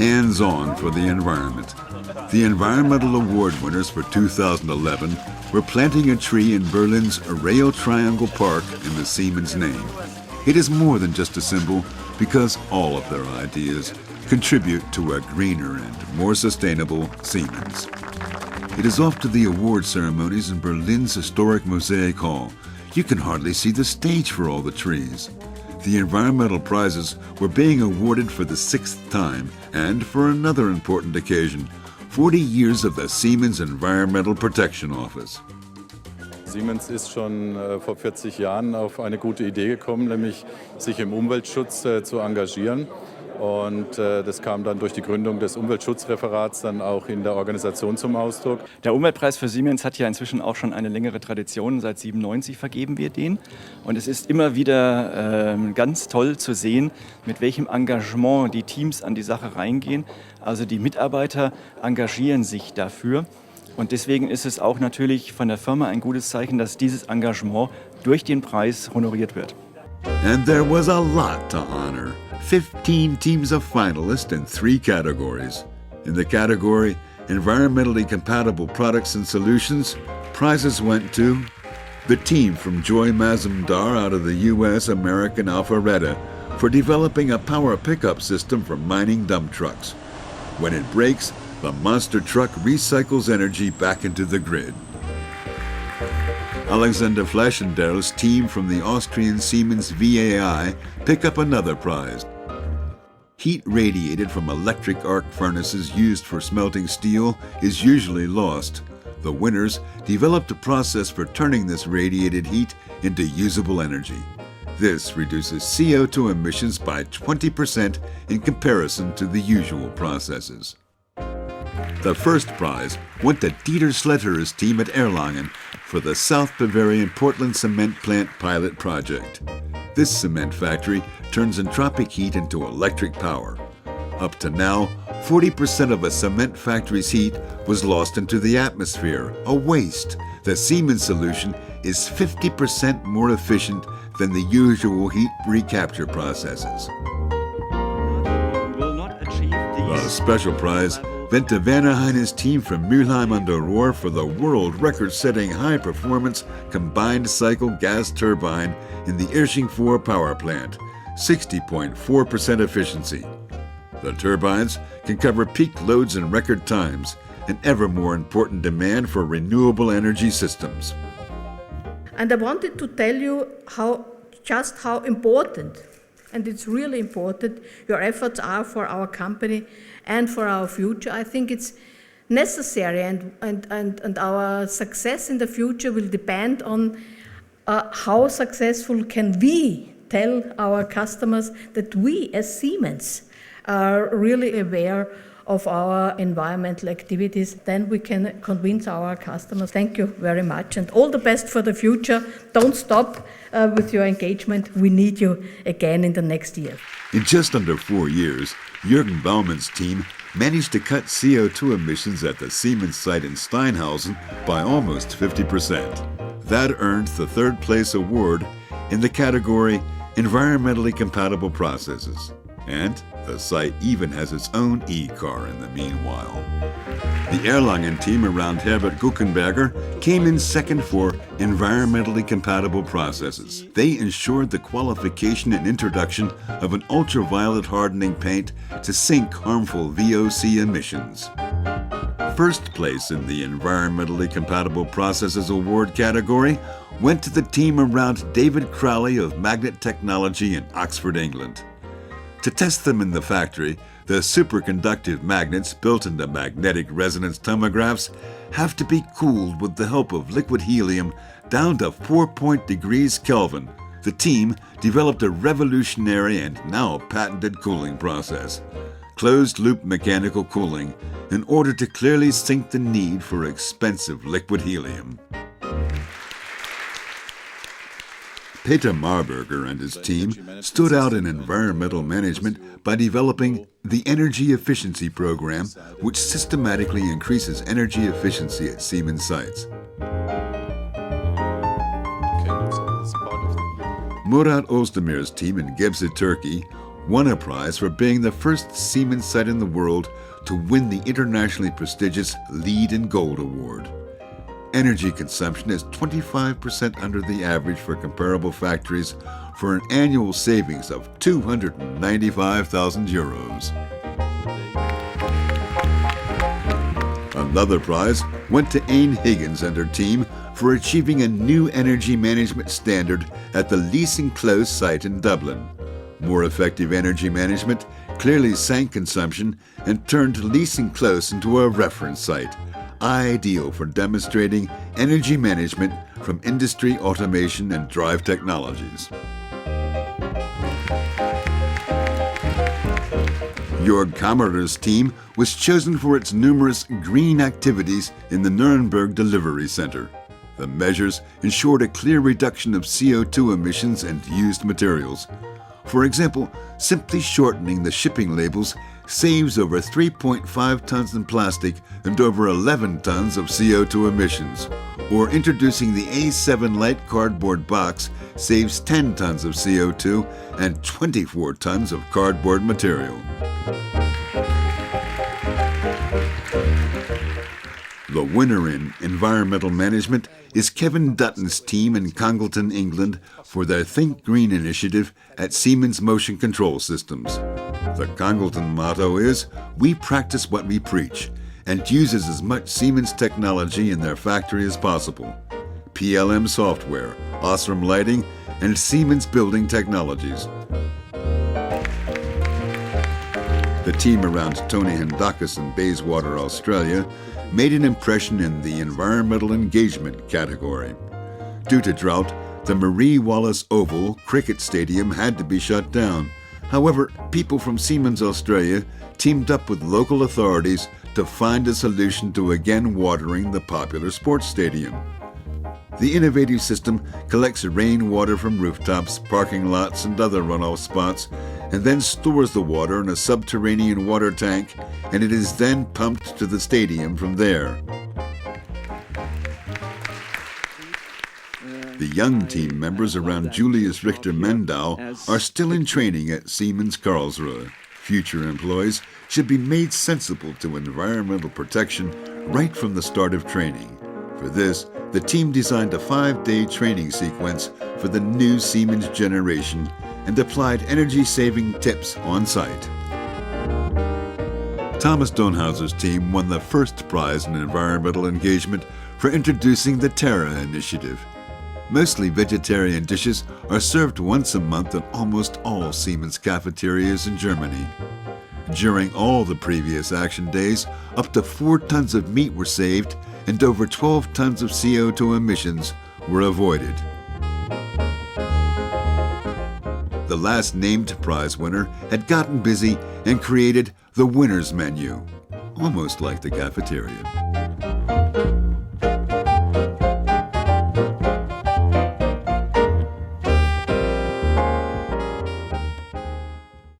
hands-on for the environment. The Environmental Award winners for 2011 were planting a tree in Berlin's Rail Triangle Park in the Siemens name. It is more than just a symbol because all of their ideas contribute to a greener and more sustainable Siemens. It is off to the award ceremonies in Berlin's historic Mosaic Hall. You can hardly see the stage for all the trees. The environmental prizes were being awarded for the 6th time and for another important occasion, 40 years of the Siemens Environmental Protection Office. Siemens ist schon vor 40 Jahren auf eine gute Idee gekommen, nämlich sich im Umweltschutz zu engagieren. Und das kam dann durch die Gründung des Umweltschutzreferats dann auch in der Organisation zum Ausdruck. Der Umweltpreis für Siemens hat ja inzwischen auch schon eine längere Tradition. Seit 1997 vergeben wir den. Und es ist immer wieder ganz toll zu sehen, mit welchem Engagement die Teams an die Sache reingehen. Also die Mitarbeiter engagieren sich dafür. Und deswegen ist es auch natürlich von der Firma ein gutes Zeichen, dass dieses Engagement durch den Preis honoriert wird. And there was a lot to honor. 15 teams of finalists in 3 categories. In the category Environmentally Compatible Products and Solutions, prizes went to the team from Joy Mazumdar out of the U.S. American Alpharetta for developing a power pickup system for mining dump trucks. When it breaks, the monster truck recycles energy back into the grid. Alexander Flaschenderl's team from the Austrian Siemens VAI pick up another prize. Heat radiated from electric arc furnaces used for smelting steel is usually lost. The winners developed a process for turning this radiated heat into usable energy. This reduces CO2 emissions by 20% in comparison to the usual processes. The first prize went to Dieter Schletter's team at Erlangen for the South Bavarian Portland Cement Plant Pilot Project. This cement factory turns entropic heat into electric power. Up to now, 40% of a cement factory's heat was lost into the atmosphere, a waste. The Siemens solution is 50% more efficient than the usual heat recapture processes. The special prize went to Werner Heine's team from Mülheim an der Ruhr for the world record-setting high-performance combined cycle gas turbine in the Irsching 4 power plant, 60.4% efficiency. The turbines can cover peak loads in record times, an ever more important demand for renewable energy systems. And I wanted to tell you how important, and it's really important, your efforts are for our company and for our future. I think it's necessary, and our success in the future will depend on how successful can we tell our customers that we as Siemens are really aware of our environmental activities. Then we can convince our customers. Thank you very much, and all the best for the future. Don't stop with your engagement. We need you again in the next year. In just under 4 years, Jürgen Baumann's team managed to cut CO2 emissions at the Siemens site in Steinhausen by almost 50%. That earned the 3rd place award in the category Environmentally Compatible Processes. And the site even has its own e-car in the meanwhile. The Erlangen team around Herbert Guckenberger came in 2nd for environmentally compatible processes. They ensured the qualification and introduction of an ultraviolet hardening paint to sink harmful VOC emissions. 1st place in the environmentally compatible processes award category went to the team around David Crowley of Magnet Technology in Oxford, England. To test them in the factory, the superconductive magnets built into magnetic resonance tomographs have to be cooled with the help of liquid helium down to 4 degrees Kelvin. The team developed a revolutionary and now patented cooling process, closed-loop mechanical cooling, in order to clearly sink the need for expensive liquid helium. Peter Marburger and his team stood out in environmental management by developing the Energy Efficiency Program, which systematically increases energy efficiency at Siemens sites. Murat Özdemir's team in Gebze, Turkey, won a prize for being the first Siemens site in the world to win the internationally prestigious Lead in Gold Award. Energy consumption is 25% under the average for comparable factories, for an annual savings of 295,000 euros. Another prize went to Aine Higgins and her team for achieving a new energy management standard at the Leasing Close site in Dublin. More effective energy management clearly sank consumption and turned Leasing Close into a reference site, ideal for demonstrating energy management from industry automation and drive technologies. Jörg Kammerer's team was chosen for its numerous green activities in the Nuremberg Delivery Center. The measures ensured a clear reduction of CO2 emissions and used materials. For example, simply shortening the shipping labels saves over 3.5 tons in plastic and over 11 tons of CO2 emissions. Or introducing the A7 light cardboard box saves 10 tons of CO2 and 24 tons of cardboard material. The winner in environmental management is Kevin Dutton's team in Congleton, England, for their Think Green initiative at Siemens Motion Control Systems. The Congleton motto is, "We practice what we preach," and uses as much Siemens technology in their factory as possible. PLM software, Osram lighting, and Siemens building technologies. The team around Tony Hendakis in Bayswater, Australia, made an impression in the environmental engagement category. Due to drought, the Marie Wallace Oval Cricket Stadium had to be shut down. However, people from Siemens Australia teamed up with local authorities to find a solution to again watering the popular sports stadium. The innovative system collects rainwater from rooftops, parking lots, and other runoff spots, and then stores the water in a subterranean water tank, and it is then pumped to the stadium from there. The young team members around Julius Richter Mendau are still in training at Siemens Karlsruhe. Future employees should be made sensible to environmental protection right from the start of training. For this, the team designed a 5-day training sequence for the new Siemens generation and applied energy-saving tips on site. Thomas Donhauser's team won the first prize in environmental engagement for introducing the Terra initiative. Mostly vegetarian dishes are served once a month in almost all Siemens cafeterias in Germany. During all the previous action days, up to 4 tons of meat were saved and over 12 tons of CO2 emissions were avoided. The last named prize winner had gotten busy and created the winner's menu, almost like the cafeteria.